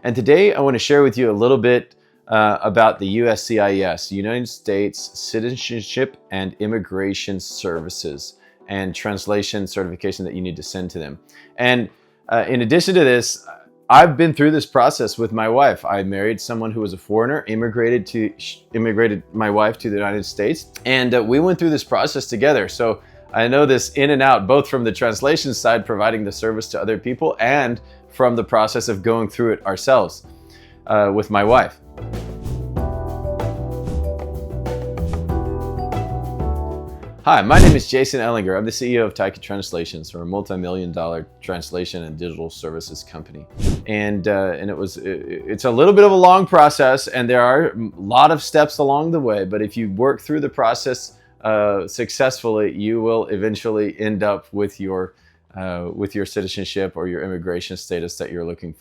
And today I want to share with you a little bit about the USCIS, United States Citizenship and Immigration Services, and translation certification that you need to send to them. And in addition to this, I've been through this process with my wife. I married someone who was a foreigner, immigrated my wife to the United States, and we went through this process together. So I know this in and out, both from the translation side, providing the service to other people, and from the process of going through it ourselves with my wife. Hi, my name is Jason Ellinger. I'm the CEO of Taika Translations. We're a multi-million-dollar translation and digital services company. And it's a little bit of a long process, and there are a lot of steps along the way. But if you work through the process successfully, you will eventually end up with your citizenship or your immigration status that you're looking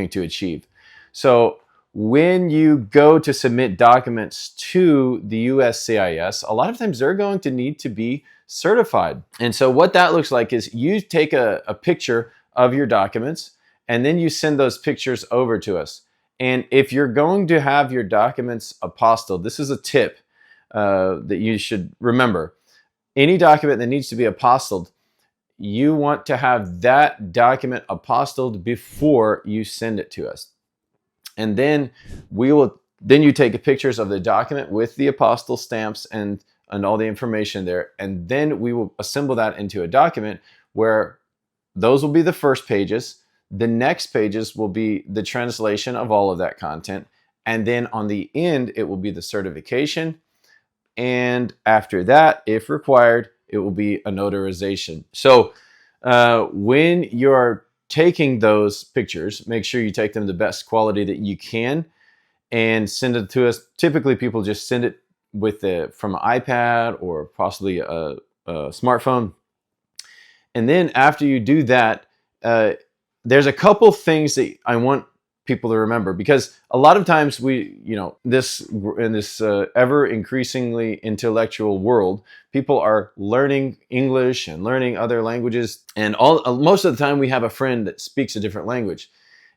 to achieve. So when you go to submit documents to the USCIS, a lot of times they're going to need to be certified. And so what that looks like is you take a picture of your documents, and then you send those pictures over to us. And if you're going to have your documents apostilled, this is a tip that you should remember. Any document that needs to be apostilled, you want to have that document apostilled before you send it to us. And then you take pictures of the document with the apostille stamps and all the information there. And then we will assemble that into a document where those will be the first pages. The next pages will be the translation of all of that content. And then on the end, it will be the certification. And after that, if required, it will be a notarization. So when you're taking those pictures, make sure you take them the best quality that you can and send it to us. Typically, people just send it from an iPad or possibly a smartphone. And then after you do that, there's a couple things that I want people to remember, because a lot of times in this ever increasingly intellectual world, people are learning English and learning other languages, and most of the time we have a friend that speaks a different language,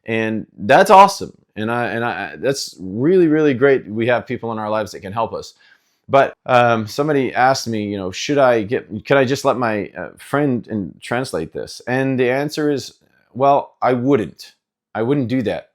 and that's awesome, and I that's really, really great. We have people in our lives that can help us. But somebody asked me, can I just let my friend translate this? And the answer is, well, I wouldn't do that.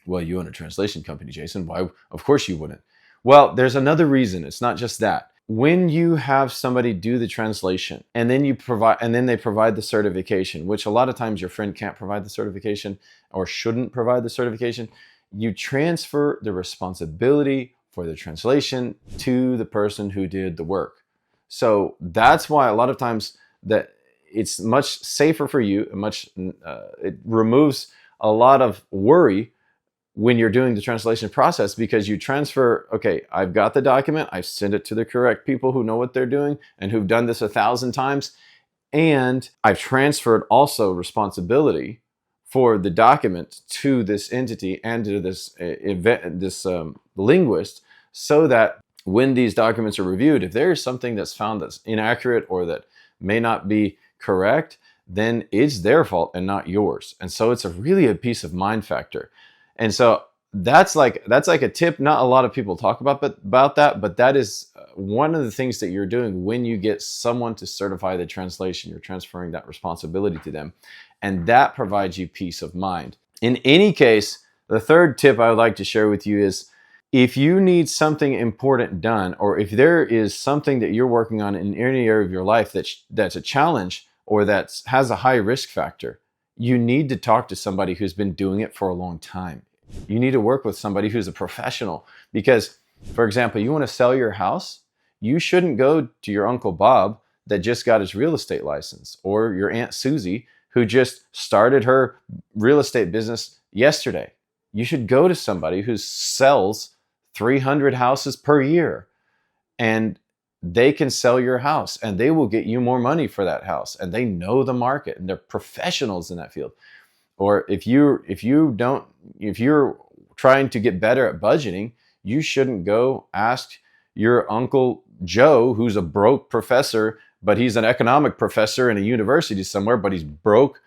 Well, you own a translation company, Jason. Why? Of course you wouldn't. Well, there's another reason. It's not just that. When you have somebody do the translation and then they provide the certification, which a lot of times your friend can't provide the certification or shouldn't provide the certification, you transfer the responsibility for the translation to the person who did the work. So that's why a lot of times that it's much safer for you, it removes a lot of worry when you're doing the translation process, because you transfer, okay, I've got the document, I send it to the correct people who know what they're doing and who've done this 1,000 times, and I've transferred also responsibility for the document to this entity and to this linguist, so that when these documents are reviewed, if there is something that's found that's inaccurate or that may not be correct, then it's their fault and not yours. And so it's really a peace of mind factor. And so that's like a tip. Not a lot of people talk about that, but that is one of the things that you're doing when you get someone to certify the translation. You're transferring that responsibility to them, and that provides you peace of mind. In any case, the third tip I would like to share with you is, if you need something important done, or if there is something that you're working on in any area of your life that's a challenge or that has a high risk factor, you need to talk to somebody who's been doing it for a long time. You need to work with somebody who's a professional, because, for example, you want to sell your house, you shouldn't go to your Uncle Bob that just got his real estate license, or your Aunt Susie who just started her real estate business yesterday. You should go to somebody who sells 300 houses per year, and they can sell your house and they will get you more money for that house, and they know the market and they're professionals in that field. Or if you're trying to get better at budgeting, you shouldn't go ask your Uncle Joe, who's a broke professor, but he's an economic professor in a university somewhere, but he's broke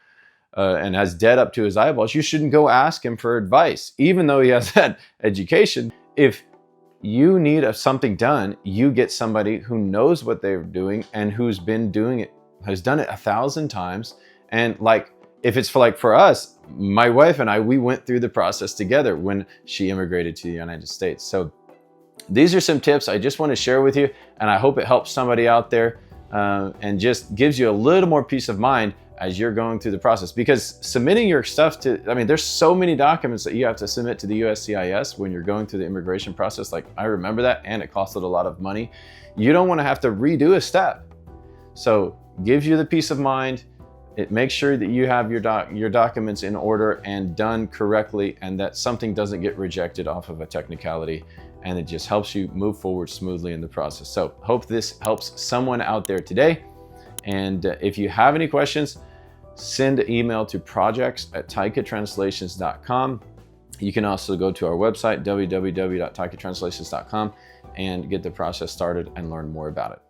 and has debt up to his eyeballs, you shouldn't go ask him for advice, even though he has that education. If you need something done, you get somebody who knows what they're doing and who's been doing it, has done it 1,000 times. And like, if it's for us, my wife and I, we went through the process together when she immigrated to the United States. So these are some tips I just want to share with you, and I hope it helps somebody out there and just gives you a little more peace of mind as you're going through the process. Because submitting your stuff there's so many documents that you have to submit to the USCIS when you're going through the immigration process. Like, I remember that, and it costed a lot of money. You don't want to have to redo a step. So gives you the peace of mind. It makes sure that you have your documents in order and done correctly, and that something doesn't get rejected off of a technicality, and it just helps you move forward smoothly in the process. So hope this helps someone out there today. And if you have any questions, send an email to projects@taikatranslations.com. You can also go to our website, www.taikatranslations.com, and get the process started and learn more about it.